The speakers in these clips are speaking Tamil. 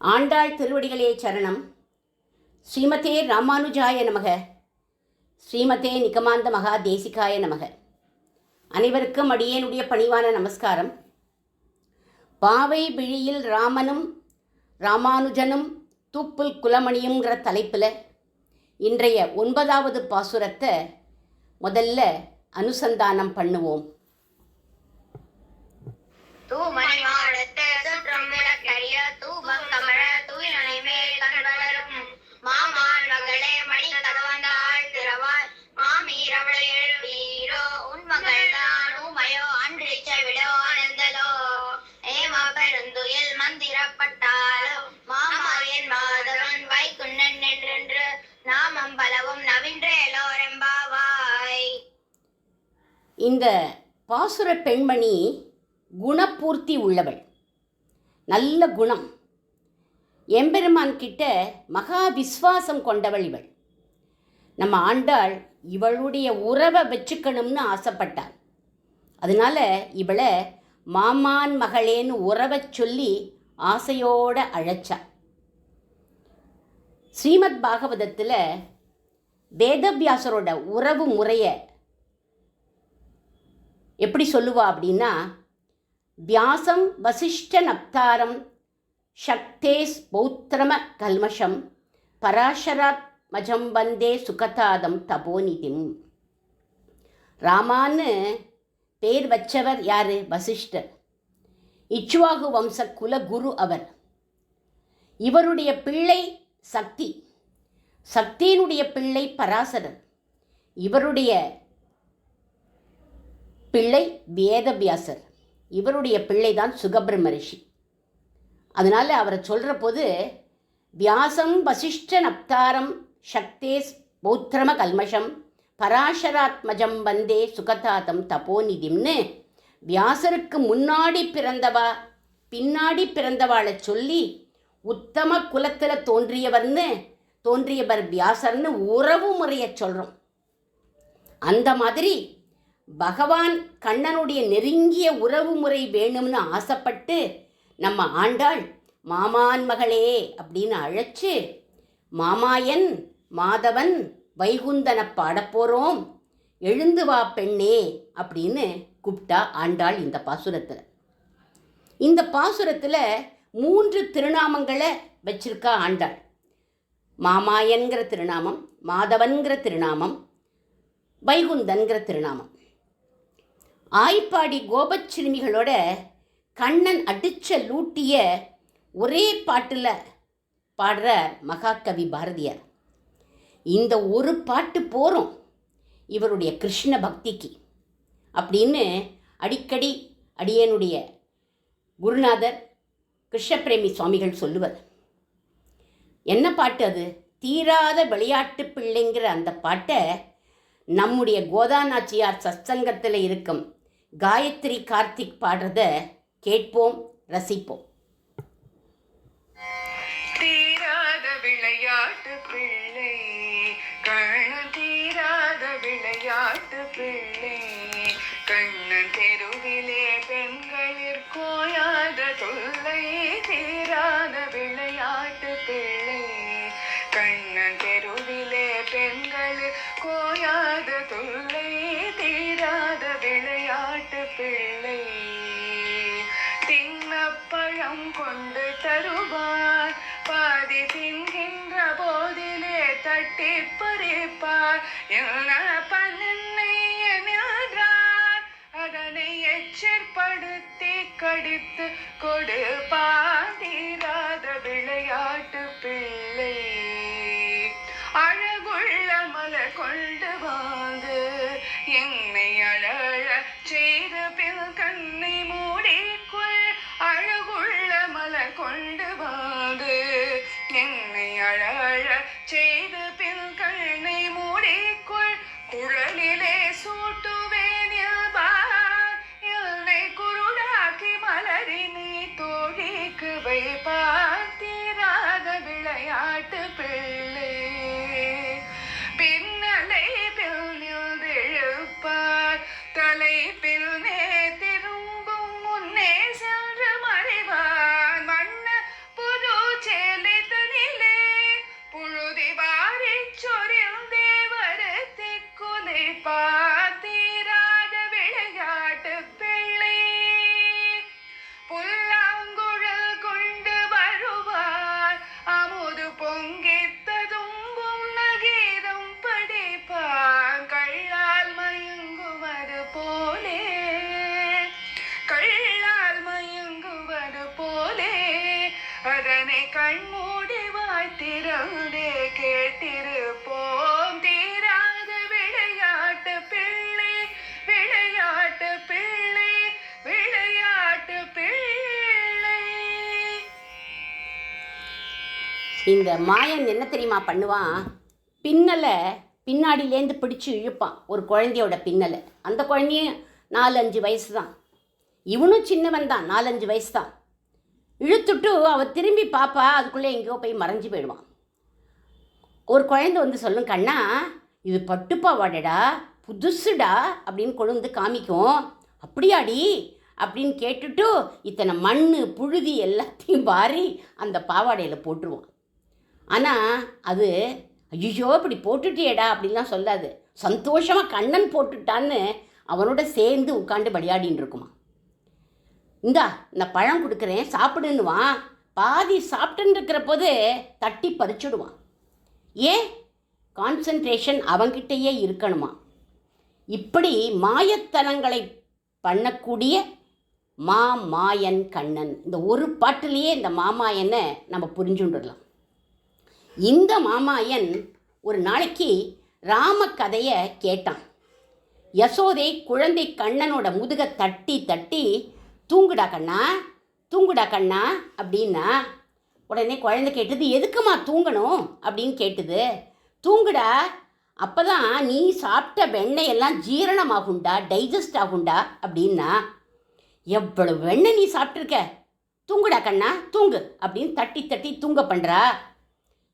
ஆண்டாள் திருவடிகளே சரணம். ஸ்ரீமதே ராமானுஜாய நமக. ஸ்ரீமதே நிகமாந்த மகா தேசிகாய நமக. அனைவருக்கும் அடியேனுடைய பணிவான நமஸ்காரம். பாவை விழியில் ராமனும் ராமானுஜனும் தூப்புல் குலமணியுங்கிற தலைப்பில் இன்றைய 9வது பாசுரத்தை முதல்ல அனுசந்தானம் பண்ணுவோம். இந்த பாசுர பெண்மணி குணபூர்த்தி உள்ளவள், நல்ல குணம், எம்பெருமான் கிட்ட மகா விஸ்வாசம் கொண்டவள் இவள். நம்ம ஆண்டாள் இவளுடைய உறவை வச்சுக்கணும்னு ஆசைப்பட்டாள். அதனால இவளை மாமான் மகளேன்னு உறவை சொல்லி ஆசையோட அழைச்சா. ஸ்ரீமத் பாகவதத்தில் வேதவியாசரோட உறவு முறையை எப்படி சொல்லுவா அப்படின்னா, வியாசம் வசிஷ்ட நப்தாரம் சக்தேஸ் பௌத்திரம கல்மஷம் பராசராத் மஜம் வந்தே சுகதாதம் தபோநிதிம். ராமான்னு பேர் வச்சவர் யார்? வசிஷ்டர். இச்வாகு வம்ச குல குரு அவர். இவருடைய பிள்ளை சக்தி, சக்தியினுடைய பிள்ளை பராசரர், இவருடைய பிள்ளை வேதவியாசர், இவருடைய பிள்ளை தான் சுகபிரம்ம ரிஷி. அதனால் அவரை சொல்கிற போது வியாசம் வசிஷ்ட நப்தாரம் சக்தேஸ் பௌத்திரம கல்மஷம் பராசராத்மஜம் வந்தே சுகதாதம் தபோநிதிம்னு வியாசருக்கு முன்னாடி பிறந்தவா பின்னாடி பிறந்தவாளை சொல்லி உத்தம குலத்தில் தோன்றியவர் வியாசர்னு உறவு முறையை சொல்கிறோம். அந்த மாதிரி பகவான் கண்ணனுடைய நெருங்கிய உறவு முறை வேணும்னு ஆசைப்பட்டு நம்ம ஆண்டாள் மாமான் மகளே அப்படின்னு அழைச்சு மாமாயன் மாதவன் வைகுந்தனை பாடப்போகிறோம், எழுந்து வா பெண்ணே அப்படின்னு கூப்பிட்டா ஆண்டாள். இந்த பாசுரத்தில் இந்த பாசுரத்தில் 3 திருநாமங்களை வச்சிருக்கா ஆண்டாள். மாமாயன்கிற திருநாமம், மாதவன்கிற திருநாமம், வைகுந்தன்கிற திருநாமம். ஆய்ப்பாடி கோபச்சிறுமிகளோட கண்ணன் அடிச்ச லூட்டிய ஒரே பாட்டில் பாடுற மகாகவி பாரதியார். இந்த ஒரு பாட்டு போகிறோம் இவருடைய கிருஷ்ண பக்திக்கு அப்படின்னு அடிக்கடி அடியேனுடைய குருநாதர் கிருஷ்ணபிரேமி சுவாமிகள் சொல்லுவர். என்ன பாட்டு அது? தீராத விளையாட்டு பிள்ளைங்கிற அந்த பாட்டை நம்முடைய கோதாநாச்சியார் சத்சங்கத்தில் இருக்கும் காயத்ரி கார்த்திக் பாடுறத கேட்போம், ரசிப்போம். தீராத விளையாட்டு பிள்ளை கண்ணன், தீராத விளையாட்டு பிள்ளை கண்ணன், தெருவிலே பெண்களிற் கோயாத தொல்லை. தீராத விளையாட்டு பிள்ளை கண்ணன், தெருவிலே பெண்களிற் கோயாத தொல்லை. தீராத விளையாட்டு பிள்ளை தின்னப்பழம் கொண்டு தருவார், பாதி தின்கின்ற போதிலே தட்டி பறிப்பார். என்ன பண்ணை என்றார் அதனை எச்சற்படுத்தி கடித்து கொடுப்பார். தீராத விளையாட்டு பிள்ளை அழகுள்ள மலர் கொண்டு வந்து என்னை அழ செய்து பில் கண்ணை மூடிக்குள். அழகுள்ள மலர் கொண்டு வந்து என்னை அழ செய்து பில் கண்ணை மூடிக்குள். குழலிலே சூட்டுவேன் என்பார், என்னை குருடாக்கி மலரினை தோழிக்கு வைப்பார். தீராத விளையாட்டு பிள்ளை பின்னலை பின்னில் விழுப்பார், தலை பின்னே திரும்பும் முன்னே சென்று மறைவார். மண்ண புது கண்ணனை கண்மூடி வாய்த்திறந்தே கேட்டிருப்போம் தீராத விளையாட்டு பிள்ளை விளையாட்டு பிள்ளை விளையாட்டு பிள்ளை. இந்த மாயன் என்ன தெரியுமா பண்ணுவான்? பின்னலை பின்னாடியிலேருந்து பிடிச்சி இழுப்பான் ஒரு குழந்தையோட பின்னலை. அந்த குழந்தையும் 4-5 வயசு தான், இவனும் சின்னவன் தான், 4-5 வயசு தான். இழுத்துட்டு அவள் திரும்பி பாப்பா, அதுக்குள்ளே எங்கேயோ போய் மறைஞ்சு போயிடுவான். ஒரு குழந்தை வந்து சொல்லும், கண்ணா இது பட்டுப்பாவாடடா, புதுசுடா அப்படின்னு கொண்டு வந்து காமிக்கும். அப்படியாடி அப்படின்னு கேட்டுட்டு இத்தனை மண் புழுதி எல்லாத்தையும் வாரி அந்த பாவாடையில் போட்டுருவான். ஆனால் அது ஐயோ இப்படி போட்டுட்டியேடா அப்படின்லாம் சொல்லாது, சந்தோஷமாக கண்ணன் போட்டுட்டான்னு அவனோட சேர்ந்து உட்காந்து விளையாடின்னு இருக்குமா. இந்தா நான் பழம் கொடுக்குறேன் சாப்பிடுன்னுவான். பாதி சாப்பிட்டுன்னு இருக்கிற போது தட்டி பறிச்சுடுவான். ஏன்? கான்சன்ட்ரேஷன் அவங்கிட்டேயே இருக்கணுமா. இப்படி மாயத்தனங்களை பண்ணக்கூடிய மாயன் கண்ணன். இந்த ஒரு பாட்டிலேயே இந்த மாமாயனை நம்ம புரிஞ்சுட்டுடலாம். இந்த மாமாயன் ஒரு நாளைக்கு ராம கதையை கேட்டான். யசோதை குழந்தை கண்ணனோட முதுகை தட்டி தட்டி தூங்குடா கண்ணா தூங்குடா கண்ணா அப்படின்னா உடனே குழந்தை கேட்டது, எதுக்குமா தூங்கணும் அப்படின்னு கேட்டுது. தூங்குடா, அப்போ தான் நீ சாப்பிட்ட வெண்ணெயெல்லாம் ஜீரணமாகுண்டா, டைஜஸ்ட் ஆகுண்டா அப்படின்னா. எவ்வளவு வெண்ணெய் நீ சாப்பிட்ருக்க, தூங்குடா கண்ணா தூங்கு அப்படின்னு தட்டி தட்டி தூங்க பண்ணுறா.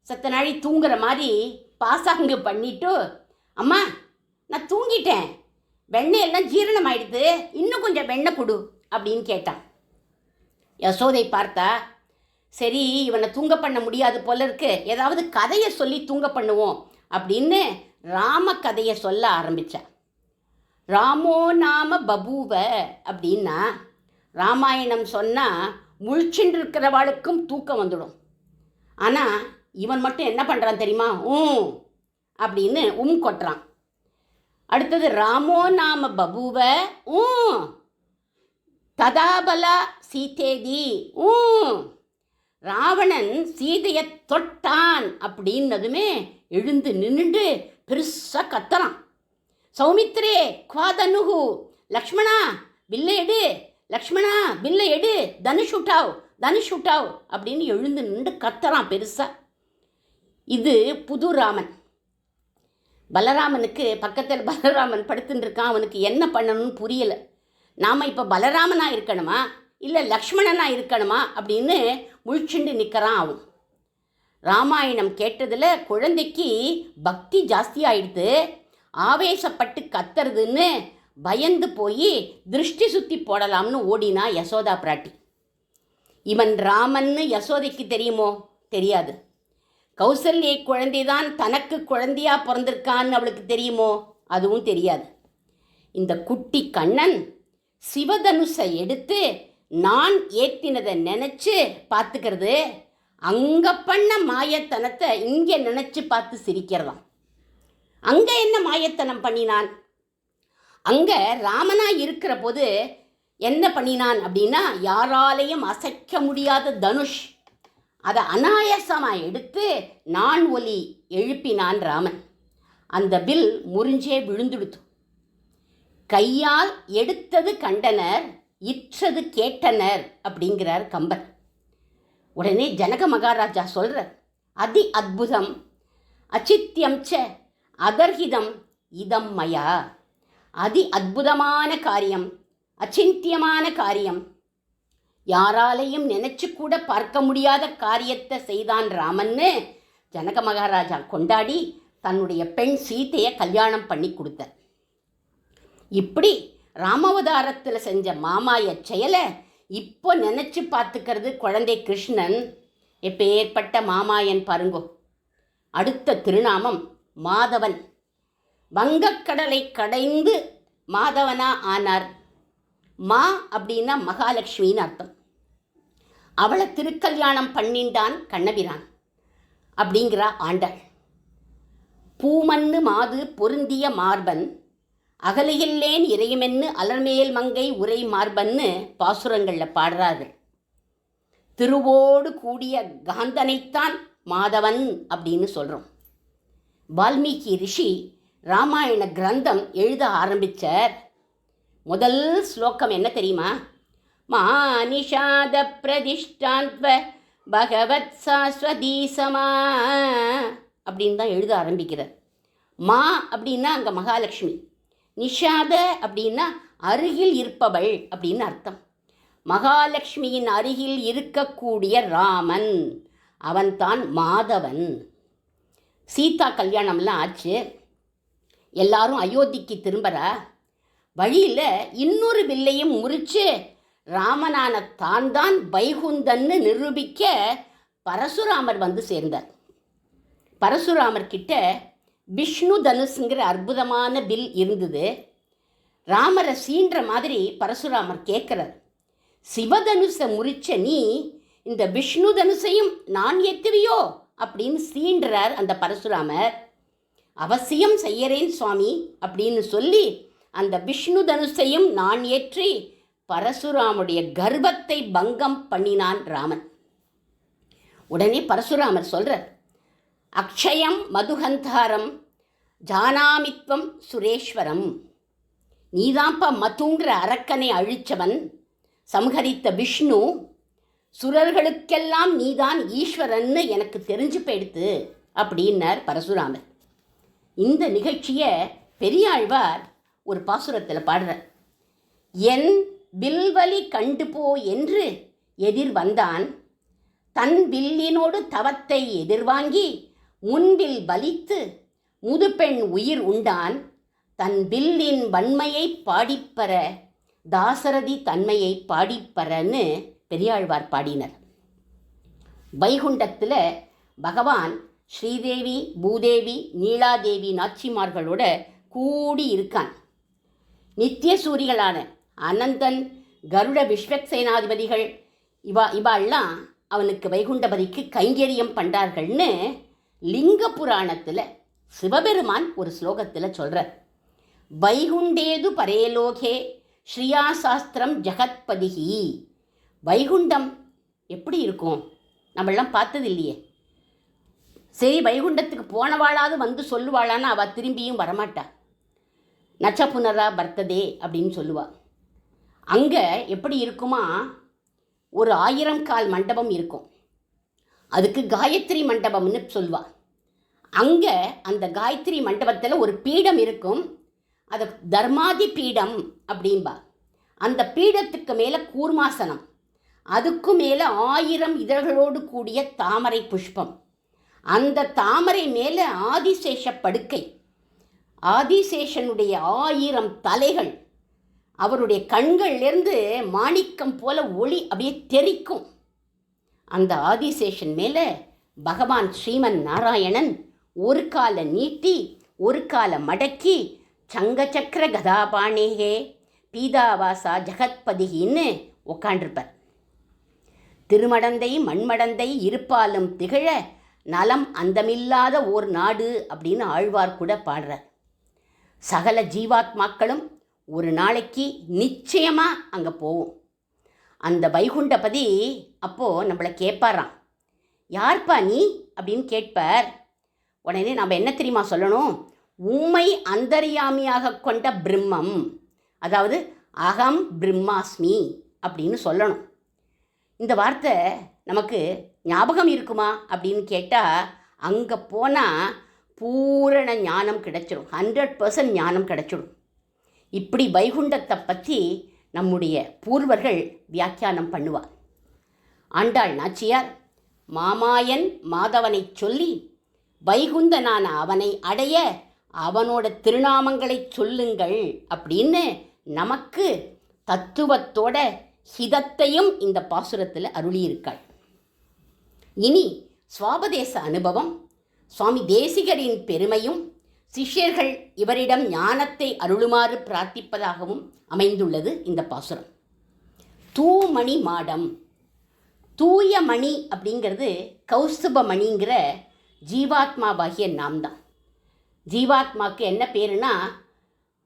சத்த நாளி தூங்குற மாதிரி பாசாங்க பண்ணிட்டு, அம்மா நான் தூங்கிட்டேன், வெண்ணெயெல்லாம் ஜீரணம் ஆயிடுது, இன்னும் கொஞ்சம் வெண்ணெய் கொடு அப்படின்னு கேட்டான். யசோதை பார்த்தா, சரி இவனை தூங்க பண்ண முடியாது போல இருக்கு, ஏதாவது கதையை சொல்லி தூங்க பண்ணுவோம் அப்படின்னு ராம கதையை சொல்ல ஆரம்பித்தா. ராமோ நாம பபூவ அப்படின்னா, ராமாயணம் சொன்னால் முழிச்சுட்டு இருக்கிறவாளுக்கும் தூக்கம் வந்துடும். ஆனால் இவன் மட்டும் என்ன பண்ணுறான் தெரியுமா? அப்படின்னு கொட்டுறான். அடுத்தது ராமோ நாம பபூவ ததாபலா சீதேதி ராவணன் சீதையை தொட்டான் அப்படின்னதுமே எழுந்து நின்றுண்டு பெருசாக கத்துறான். சௌமித்ரே குவாதனுகு, லக்ஷ்மணா வில்லை எடு, லக்ஷ்மணா வில்லை எடு, தனுஷ் உட்டாவ் தனுஷ் உட்டாவ் அப்படின்னு எழுந்து நின்று கத்துறான் பெருசாக. இது புது ராமன். பலராமனுக்கு பக்கத்தில் பலராமன் படுத்துட்டு இருக்கான். அவனுக்கு என்ன பண்ணணும்னு புரியலை. நாம் இப்போ பலராமனாக இருக்கணுமா இல்லை லக்ஷ்மணனாக இருக்கணுமா அப்படின்னு முழிச்சுண்டு நிற்கிறான் அவன். ராமாயணம் கேட்டதில் குழந்தைக்கு பக்தி ஜாஸ்தி ஆயிடுது. ஆவேசப்பட்டு கத்துறதுன்னு பயந்து போய் திருஷ்டி சுற்றி போடலாம்னு ஓடினா யசோதா பிராட்டி. இவன் ராமன்னு யசோதைக்கு தெரியுமோ? தெரியாது. கௌசல்யை குழந்தைதான் தனக்கு குழந்தையா பிறந்திருக்கான்னு அவளுக்கு தெரியுமோ? அதுவும் தெரியாது. இந்த குட்டி கண்ணன் சிவதனுஷை எடுத்து நான் ஏற்றினதை நினச்சி பார்த்துக்கிறது, அங்கே பண்ண மாயத்தனத்தை இங்கே நினச்சி பார்த்து சிரிக்கிறதாம். அங்கே என்ன மாயத்தனம் பண்ணினான்? அங்கே ராமனாக இருக்கிற போது என்ன பண்ணினான் அப்படின்னா, யாராலையும் அசைக்க முடியாத தனுஷ், அதை அனாயாசமாக எடுத்து நான் ஒலி எழுப்பினான் ராமன். அந்த வில் முறிஞ்சே விழுந்துடுத்து. கையால் எடுத்தது கண்டனர், இற்றது கேட்டனர் அப்படிங்கிறார் கம்பர். உடனே ஜனக மகாராஜா சொல்கிறார், அதி அத்புதம் அச்சித்யம் ச அதர்ஹிதம் இதம் மயா. அதி அற்புதமான காரியம், அச்சிந்தியமான காரியம், யாராலையும் நினைச்சு கூட பார்க்க முடியாத காரியத்தை செய்தான் ராமன்னு ஜனக மகாராஜா கொண்டாடி தன்னுடைய பெண் சீதையை கல்யாணம் பண்ணி கொடுத்தார். இப்படி ராமாவதாரத்தில் செஞ்ச மாமாய செயலை இப்போ நினச்சி பார்த்துக்கிறது குழந்தை கிருஷ்ணன். எப்பேற்பட்ட மாமாயன் பாருங்கோ. அடுத்த திருநாமம் மாதவன். வங்கக்கடலை கடைந்து மாதவனா ஆனார். மா அப்படின்னா மகாலட்சுமின்னு அர்த்தம். அவளை திருக்கல்யாணம் பண்ணிண்டான் கண்ணபிரான் அப்படிங்கிறா ஆண்டாள். பூமன்னு மாது பொருந்திய மார்பன், அகலையில்லேன் இறையுமென்னு அலர்மேல் மங்கை உரை மார்பன்னு பாசுரங்களில் பாடுறார்கள். திருவோடு கூடிய காந்தனைத்தான் மாதவன் அப்படின்னு சொல்கிறோம். வால்மீகி ரிஷி ராமாயண கிரந்தம் எழுத ஆரம்பித்தார். முதல் ஸ்லோகம் என்ன தெரியுமா? மா நிஷாத பிரதிஷ்டாந்த்வ பகவத் சாஸ்வதி சமா அப்படின்னு தான் எழுத ஆரம்பிக்கிறார். மா அப்படின்னா அங்கே மகாலட்சுமி, நிஷாத அப்படின்னா அருகில் இருப்பவள் அப்படின்னு அர்த்தம். மகாலட்சுமியின் அருகில் இருக்கக்கூடிய ராமன், அவன்தான் மாதவன். சீதா கல்யாணம்லாம் ஆச்சு, எல்லாரும் அயோத்திக்கு திரும்புகிறா. வழியில் இன்னொரு வில்லையும் முறித்து ராமனான தான் வைகுந்தன்னு நிரூபிக்க பரசுராமர் வந்து சேர்ந்தார். பரசுராமர் கிட்ட விஷ்ணு தனுஷுங்கிற அற்புதமான வில் இருந்தது. ராமரை சீன்ற மாதிரி பரசுராமர் கேட்குறார், சிவதனுஷை முறிச்ச நீ இந்த விஷ்ணு தனுஷையும் நான் ஏற்றுவியோ அப்படின்னு சீன்றார் அந்த பரசுராமர். அவசியம் செய்யறேன் சுவாமி அப்படின்னு சொல்லி அந்த விஷ்ணு தனுஷையும் நான் ஏற்றி பரசுராமுடைய கர்வத்தை பங்கம் பண்ணினான் ராமன். உடனே பரசுராமர் சொல்கிறார், அக்ஷயம் மதுகந்தாரம் ஜானாமித்வம் சுரேஸ்வரம். நீதான்ப்பா மதுங்கிற அரக்கனை அழிச்சவன், சம்ஹரித்த விஷ்ணு, சுரர்களுக்கெல்லாம் நீதான் ஈஸ்வரன்னு எனக்கு தெரிஞ்சு போயிடுத்து அப்படின்னார் பரசுராமர். இந்த நிகழ்ச்சியை பெரியாழ்வார் ஒரு பாசுரத்தில் பாடுறார். என் வில்வலி கண்டு போ என்று எதிர் வந்தான், தன் வில்லினோடு தவத்தை எதிர்வாங்கி முன்பில் பலித்து முதுபெண் உயிர் உண்டான், தன் வில்லின் வன்மையை பாடிப்பற தாசரதி தன்மையை பாடிப்பறன்னு பெரியாழ்வார் பாடினர். வைகுண்டத்தில் பகவான் ஸ்ரீதேவி, பூதேவி, நீலாதேவி நாச்சிமார்களோட கூடி இருக்கான். நித்திய சூரிகளான அனந்தன், கருட, விஸ்வக்சேனாதிபதிகள் இவாள்லாம் அவனுக்கு வைகுண்டபதிக்கு கைங்கரியம் பண்ணார்கள்னு லிங்க புராணத்தில் சிவபெருமான் ஒரு ஸ்லோகத்தில் சொல்கிறார். வைகுண்டேது பரேலோகே ஸ்ரீயா சாஸ்திரம் ஜகத்பதிகி. வைகுண்டம் எப்படி இருக்கும் நம்மளாம் பார்த்தது இல்லையே. சரி, வைகுண்டத்துக்கு போனவாளாவது வந்து சொல்லுவாளான்னு அவள் திரும்பியும் வரமாட்டா. நச்ச புனரா பர்த்ததே அப்படின்னு சொல்லுவாள். அங்கே எப்படி இருக்குமா, ஒரு 1000 கால் மண்டபம் இருக்கும். அதுக்கு காயத்ரி மண்டபம்னு சொல்லுவாள். அங்கே அந்த காயத்ரி மண்டபத்தில் ஒரு பீடம் இருக்கும், அது தர்மாதி பீடம் அப்படின்பா. அந்த பீடத்துக்கு மேலே கூர்மாசனம், அதுக்கு மேலே 1000 இதழ்களோடு கூடிய தாமரை புஷ்பம், அந்த தாமரை மேலே ஆதிசேஷ படுக்கை, ஆதிசேஷனுடைய 1000 தலைகள், அவருடைய கண்கள்லேருந்து மாணிக்கம் போல ஒளி அப்படியே தெறிக்கும். அந்த ஆதிசேஷன் மேலே பகவான் ஸ்ரீமன் நாராயணன் ஒரு காலை நீட்டி ஒரு காலை மடக்கி சங்கச்சக்கர கதாபாணேகே பீதாவாசா ஜகத்பதிகின்னு உக்காண்டிருப்பார். திருமடந்தை மண்மடந்தை இருப்பாலும் திகழ நலம் அந்தமில்லாத ஓர் நாடு அப்படின்னு ஆழ்வார் கூட பாடுறார். சகல ஜீவாத்மாக்களும் ஒரு நாளைக்கு நிச்சயமாக அங்கே போவோம். அந்த வைகுண்டபதி அப்போது நம்மளை கேட்பாராம், யார்ப்பா நீ அப்படின்னு கேட்பார். உடனே நம்ம என்ன தெரியுமா சொல்லணும்? உம்மை அந்தர்யாமியாக கொண்ட பிரம்மம், அதாவது அகம் பிரம்மாஸ்மி அப்படின்னு சொல்லணும். இந்த வார்த்தை நமக்கு ஞாபகம் இருக்குமா அப்படின்னு கேட்டால், அங்கே போனால் பூரண ஞானம் கிடைச்சிடும், 100% ஞானம் கிடைச்சிடும். இப்படி வைகுண்டத்தை பற்றி நம்முடைய பூர்வர்கள் வியாக்கியானம் பண்ணுவார். ஆண்டாள் நாச்சியார் மாமாயன் மாதவனை சொல்லி வைகுந்தனான அவனை அடைய அவனோட திருநாமங்களை சொல்லுங்கள் அப்படின்னு நமக்கு தத்துவத்தோட ஹிதத்தையும் இந்த பாசுரத்தில் அருளியிருக்காள். இனி சுவாபதேச அனுபவம், சுவாமி தேசிகரின் பெருமையும் சிஷ்யர்கள் இவரிடம் ஞானத்தை அருளுமாறு பிரார்த்திப்பதாகவும் அமைந்துள்ளது இந்த பாசுரம். தூமணி மாடம், தூய மணி அப்படிங்கிறது கௌஸ்துப மணிங்கிற ஜீவாத்மாவாகிய நாம் தான். ஜீவாத்மாவுக்கு என்ன பேருனா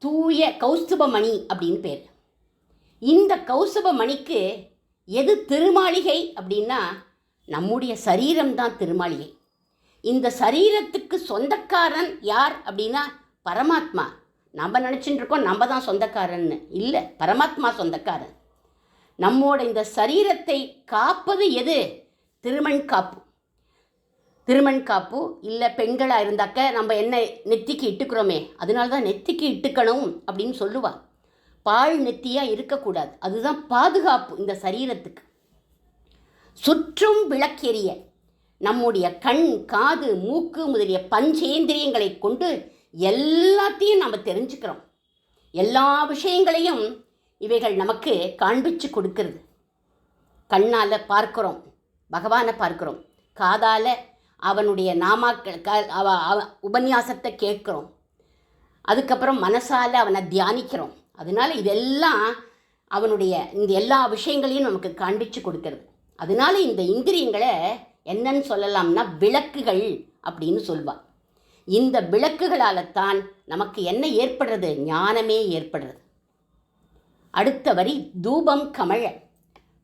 தூய கௌஸ்துப மணி அப்படின்னு பேர். இந்த கௌஸ்துப மணிக்கு எது திருமாளிகை அப்படின்னா நம்முடைய சரீரம்தான் திருமாளிகை. இந்த சரீரத்துக்கு சொந்தக்காரன் யார் அப்படின்னா பரமாத்மா. நம்ம நினச்சிட்டு இருக்கோம் நம்ம தான் சொந்தக்காரன்னு. இல்லை, பரமாத்மா சொந்தக்காரன். நம்மோட இந்த சரீரத்தை காப்பது எது? திருமண் காப்பு. திருமண் காப்பு இல்லை, பெண்களாக இருந்தாக்க நம்ம என்ன நெத்திக்கு இட்டுக்கிறோமே, அதனால தான் நெத்திக்கு இட்டுக்கணும் அப்படின்னு சொல்லுவா. பால் நெத்தியாக இருக்கக்கூடாது. அதுதான் பாதுகாப்பு இந்த சரீரத்துக்கு. சுற்றும் விளக்கெரிய நம்முடைய கண், காது, மூக்கு முதலிய பஞ்சேந்திரியங்களை கொண்டு எல்லாத்தையும் நம்ம தெரிஞ்சுக்கிறோம். எல்லா விஷயங்களையும் இவைகள் நமக்கு காண்பிச்சு கொடுக்கறது. கண்ணால் பார்க்குறோம், பகவானை பார்க்குறோம். காதால் அவனுடைய நாமாக்கள் உபன்யாசத்தை கேட்குறோம். அதுக்கப்புறம் மனசால் அவனை தியானிக்கிறோம். அதனால் இதெல்லாம் அவனுடைய இந்த எல்லா விஷயங்களையும் நமக்கு காண்பிச்சு கொடுக்கறது. அதனால் இந்த இந்திரியங்களை என்னன்னு சொல்லலாம்னா விளக்குகள் அப்படின்னு சொல்வாள். இந்த விளக்குகளால் தான் நமக்கு என்ன ஏற்படுறது? ஞானமே ஏற்படுறது. அடுத்த வரி தூபம் கமழ.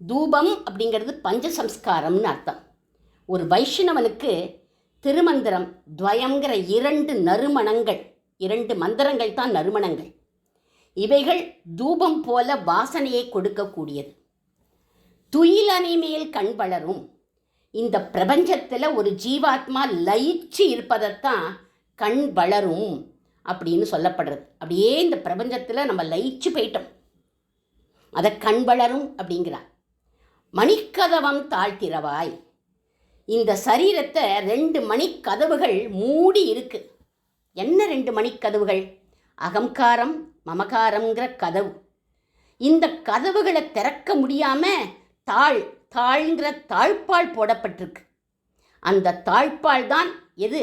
தூபம் அப்படிங்கிறது பஞ்சசம்ஸ்காரம்னு அர்த்தம். ஒரு வைஷ்ணவனுக்கு திருமந்திரம் துவயங்கிற 2 நறுமணங்கள், 2 மந்திரங்கள் தான் நறுமணங்கள். இவைகள் தூபம் போல வாசனையை கொடுக்கக்கூடியது. துயிலணை மேல் கண் வளரும். இந்த பிரபஞ்சத்தில் ஒரு ஜீவாத்மா லயிச்சு இருப்பதைத்தான் கண் வளரும் அப்படின்னு சொல்லப்படுறது. அப்படியே இந்த பிரபஞ்சத்தில் நம்ம லயிச்சு போயிட்டோம், அதை கண் வளரும் அப்படிங்கிறார். மணிக்கதவம் தாழ்த்திரவாய். இந்த சரீரத்தை 2 மணிக்கதவுகள் மூடி இருக்கு. என்ன 2 மணிக்கதவுகள்? அகங்காரம், மமகாரங்கிற கதவு. இந்த கதவுகளை திறக்க முடியாமல் தாழ்ங்கிற தாழ்பால் போடப்பட்டிருக்கு. அந்த தாழ்பால் தான் எது?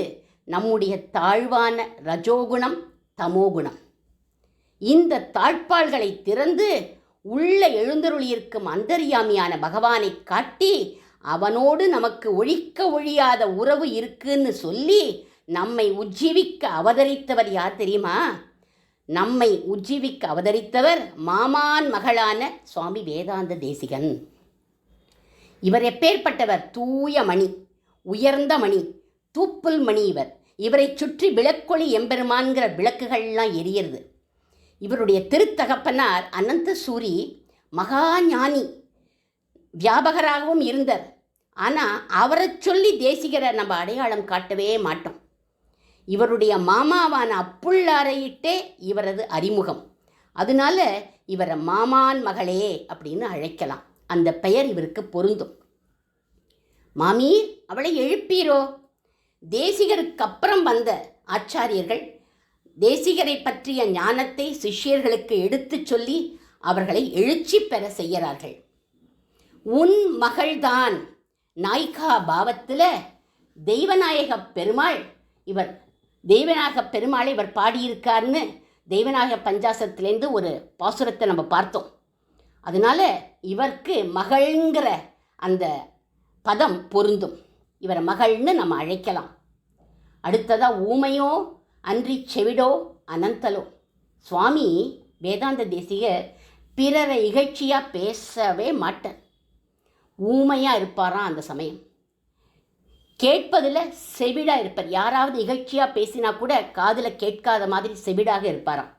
நம்முடைய தாழ்வான ரஜோகுணம், தமோகுணம். இந்த தாழ்பால்களை திறந்து உள்ள எழுந்தருளியிருக்கும் அந்தர்யாமியான பகவானை காட்டி அவனோடு நமக்கு ஒழிக்க ஒழியாத உறவு இருக்குன்னு சொல்லி நம்மை உஜ்ஜீவிக்க அவதரித்தவர் யார் தெரியுமா? நம்மை உஜ்ஜீவிக்க அவதரித்தவர் மாமான் மகளான சுவாமி வேதாந்த தேசிகன். இவர் எப்பேற்பட்டவர்? தூய மணி, உயர்ந்த மணி, தூப்புல் மணி. இவரை சுற்றி விளக்கொளி எம்பெருமான்கிற விளக்குகள்லாம் எரியறது. இவருடைய திருத்தகப்பனார் அனந்த சூரி மகா ஞானி, வியாபகராகவும் இருந்தார். ஆனால் அவரை சொல்லி தேசிகரை நம்ம அடையாளம் காட்டவே மாட்டோம். இவருடைய மாமாவான அப்புள்ளாரையிட்டே இவரது அறிமுகம். அதனால இவரை மாமான் மகளே அப்படின்னு அழைக்கலாம். அந்த பெயர் இவருக்கு பொருந்தும். மாமி, அவளை எழுப்பீரோ? தேசிகருக்கு அப்புறம் வந்த ஆச்சாரியர்கள் தேசிகரை பற்றிய ஞானத்தை சிஷ்யர்களுக்கு எடுத்து சொல்லி அவர்களை எழுச்சி பெற செய்கிறார்கள். உன் மகள்தான் நாய்கா பாவத்தில் தெய்வநாயக பெருமாள் இவர் பாடியிருக்காருன்னு தெய்வநாயக பஞ்சாசத்துலேருந்து ஒரு பாசுரத்தை நம்ம பார்த்தோம். அதனால் இவருக்கு மகள்ங்கிற அந்த பதம் பொருந்தும். இவரை மகள்னு நம்ம அழைக்கலாம். அடுத்ததாக ஊமையோ அன்றி செவிடோ அனந்தலோ. சுவாமி வேதாந்த தேசிகர் பிறரை இகழ்ச்சியாக பேசவே மாட்டார். ஊமையாக இருப்பாராம். அந்த சமயம் கேட்பதில் செவிடாக இருப்பார். யாராவது இகழ்ச்சியாக பேசினா கூட காதில் கேட்காத மாதிரி செவிடாக இருப்பாராம்.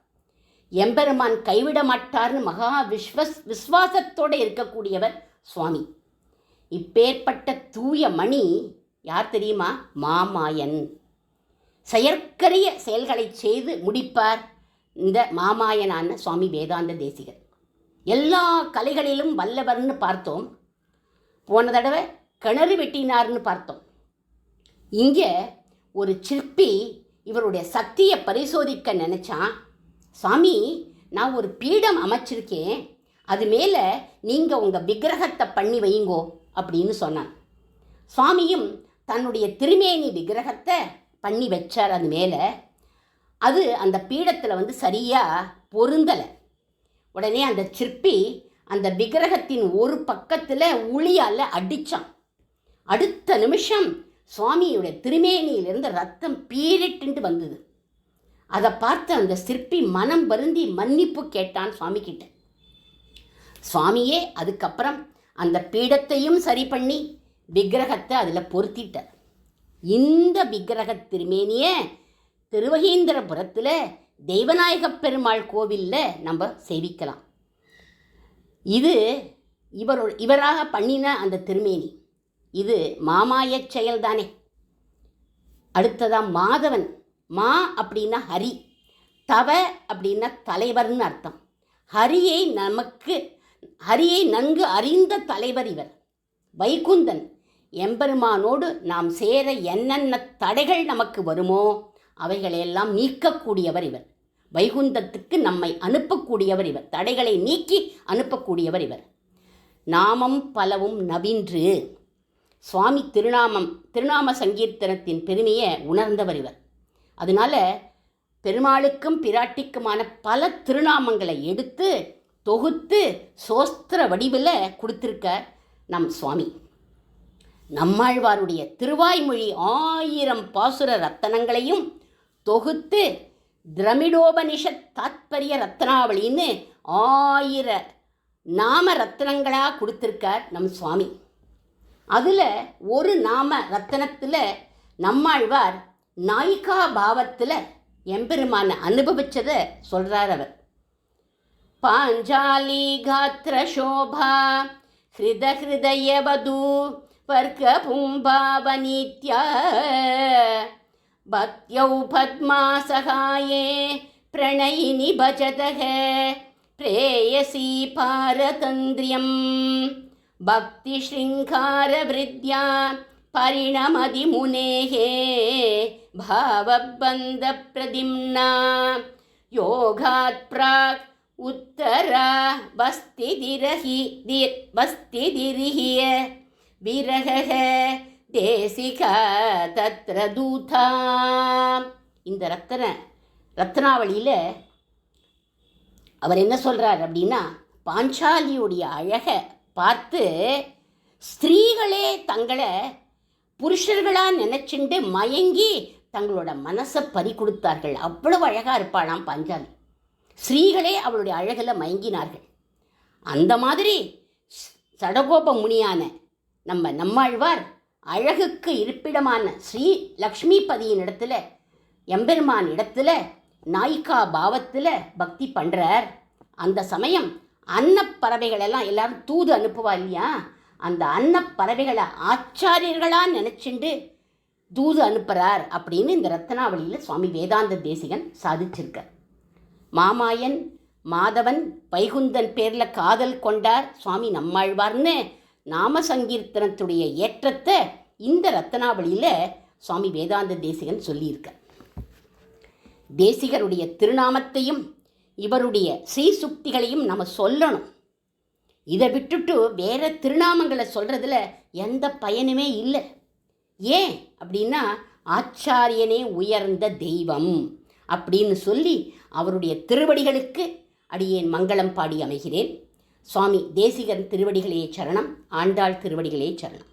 எம்பெருமான் கைவிட மாட்டார்னு மகா விஸ்வாசத்தோடு இருக்கக்கூடியவர் சுவாமி. இப்பேற்பட்ட தூய மணி யார் தெரியுமா? மாமாயன். செயற்கரிய செயல்களை செய்து முடிப்பார் இந்த மாமாயனான சுவாமி வேதாந்த தேசிகர். எல்லா கலைகளிலும் வல்லவர்னு பார்த்தோம். போன தடவை கிணறு வெட்டினார்னு பார்த்தோம். இங்கே ஒரு சிற்பி இவருடைய சக்தியை பரிசோதிக்க நினச்சான். சாமி, நான் ஒரு பீடம் அமைச்சிருக்கேன், அது மேலே நீங்கள் உங்கள் விக்கிரகத்தை பண்ணி வைங்கோ அப்படின்னு சொன்னான். சுவாமியும் தன்னுடைய திருமேனி விக்கிரகத்தை பண்ணி வச்சார். அது மேலே அது அந்த பீடத்தில் சரியாக பொருந்தலை. உடனே அந்த சிற்பி அந்த விக்கிரகத்தின் ஒரு பக்கத்தில் உளியால் அடித்தான். அடுத்த நிமிஷம் சுவாமியுடைய திருமேனியிலிருந்து ரத்தம் பீரிட்டு வந்தது. அதை பார்த்து அந்த சிற்பி மனம் வருந்தி மன்னிப்பு கேட்டான் சுவாமி கிட்ட. சுவாமியே அதுக்கப்புறம் அந்த பீடத்தையும் சரி பண்ணி விக்கிரகத்தை அதில் பொருத்திட்டார். இந்த விக்கிரக திருமேனியை திருவகீந்திரபுரத்தில் தெய்வநாயகப் பெருமாள் கோவிலில் நம்ம சேவிக்கலாம். இது இவராக பண்ணின அந்த திருமேனி. இது மாமாயச் செயல்தானே. அடுத்ததான் மாதவன். மா அப்படின்னா ஹரி, தவ அப்படின்னா தலைவர்னு அர்த்தம். ஹரியை நன்கு அறிந்த தலைவர் இவர். வைகுந்தன் எம்பெருமானோடு நாம் சேர என்னென்ன தடைகள் நமக்கு வருமோ அவைகளையெல்லாம் நீக்கக்கூடியவர் இவர். வைகுந்தத்துக்கு நம்மை அனுப்பக்கூடியவர் இவர். தடைகளை நீக்கி அனுப்பக்கூடியவர் இவர். நாமம் பலவும் நவின்று சுவாமி திருநாம சங்கீர்த்தனத்தின் பெருமையை உணர்ந்தவர் இவர். அதனால பெருமாளுக்கும் பிராட்டிக்குமான பல திருநாமங்களை எடுத்து தொகுத்து சோஸ்திர வடிவில் கொடுத்திருக்க நம் சுவாமி. நம்மாழ்வாருடைய திருவாய்மொழி 1000 பாசுர ரத்தனங்களையும் தொகுத்து திரமிடோபனிஷத் தாத்பரிய ரத்னாவளின்னு 1000 நாம ரத்னங்களாக கொடுத்திருக்கார் நம் சுவாமி. அதில் ஒரு நாம ரத்தனத்தில் நம்மாழ்வார் நாயிகா பாவத்தில் எம்பெருமான அனுபவிச்சதை சொல்கிறார் அவர். பாஞ்சாலி காத்திர சோபா ஹிருதய வர்க்க பும்பாவனித்யா பக்த்யௌ பத்மா சகாயே பிரணயினி பஜதக பிரேயசி பாரதந்திரியம் பக்தி ஸ்ருங்கார விருத்யா பரிணமதி முனேஹே பாவபந்த பிரதிம்னா யோகாத் பிராக் உத்தரா வஸ்திதிரிஹிய விரஹ தேசிகா தத்ர தூதா. இந்த ரத்னாவளியில் அவர் என்ன சொல்கிறார் அப்படின்னா, பாஞ்சாலியுடைய அழகை பார்த்து ஸ்திரீகளே தங்களை புருஷர்களாக நினச்சிண்டு மயங்கி தங்களோட மனசை பறி கொடுத்தார்கள். அவ்வளவு அழகாக இருப்பாளாம் பாஞ்சாலி. ஸ்ரீகளே அவளுடைய அழகில் மயங்கினார்கள். அந்த மாதிரி சடகோப முனியான நம்மாழ்வார் அழகுக்கு இருப்பிடமான ஸ்ரீ லக்ஷ்மிபதியின் இடத்துல எம்பெருமான் இடத்துல நாயிகா பாவத்தில் பக்தி பண்ணுறார். அந்த சமயம் அன்னப்பறவைகளெல்லாம் எல்லாரும் தூது அனுப்புவா இல்லையா, அந்த அன்னப்பறவைகளை ஆச்சாரியர்களாக நினச்சிண்டு தூது அனுப்புகிறார் அப்படின்னு இந்த ரத்னாவளியில் சுவாமி வேதாந்த தேசிகன் சாதிச்சிருக்கார். மாமாயன் மாதவன் வைகுந்தன் பேரில் காதல் கொண்டார் சுவாமி நம்மாழ்வார்னு நாம சங்கீர்த்தனத்துடைய ஏற்றத்தை இந்த ரத்னாவளியில் சுவாமி வேதாந்த தேசிகன் சொல்லியிருக்கார். தேசிகருடைய திருநாமத்தையும் இவருடைய ஸ்ரீசுக்திகளையும் நம்ம சொல்லணும். இதை விட்டுட்டு வேறு திருநாமங்களை சொல்கிறதுல எந்த பயனுமே இல்லை. ஏன் அப்படின்னா, ஆச்சாரியனே உயர்ந்த தெய்வம் அப்படின்னு சொல்லி அவருடைய திருவடிகளுக்கு அடியேன் மங்களம் பாடி அமைகிறேன். சுவாமி தேசிகன் திருவடிகளே சரணம். ஆண்டாள் திருவடிகளே சரணம்.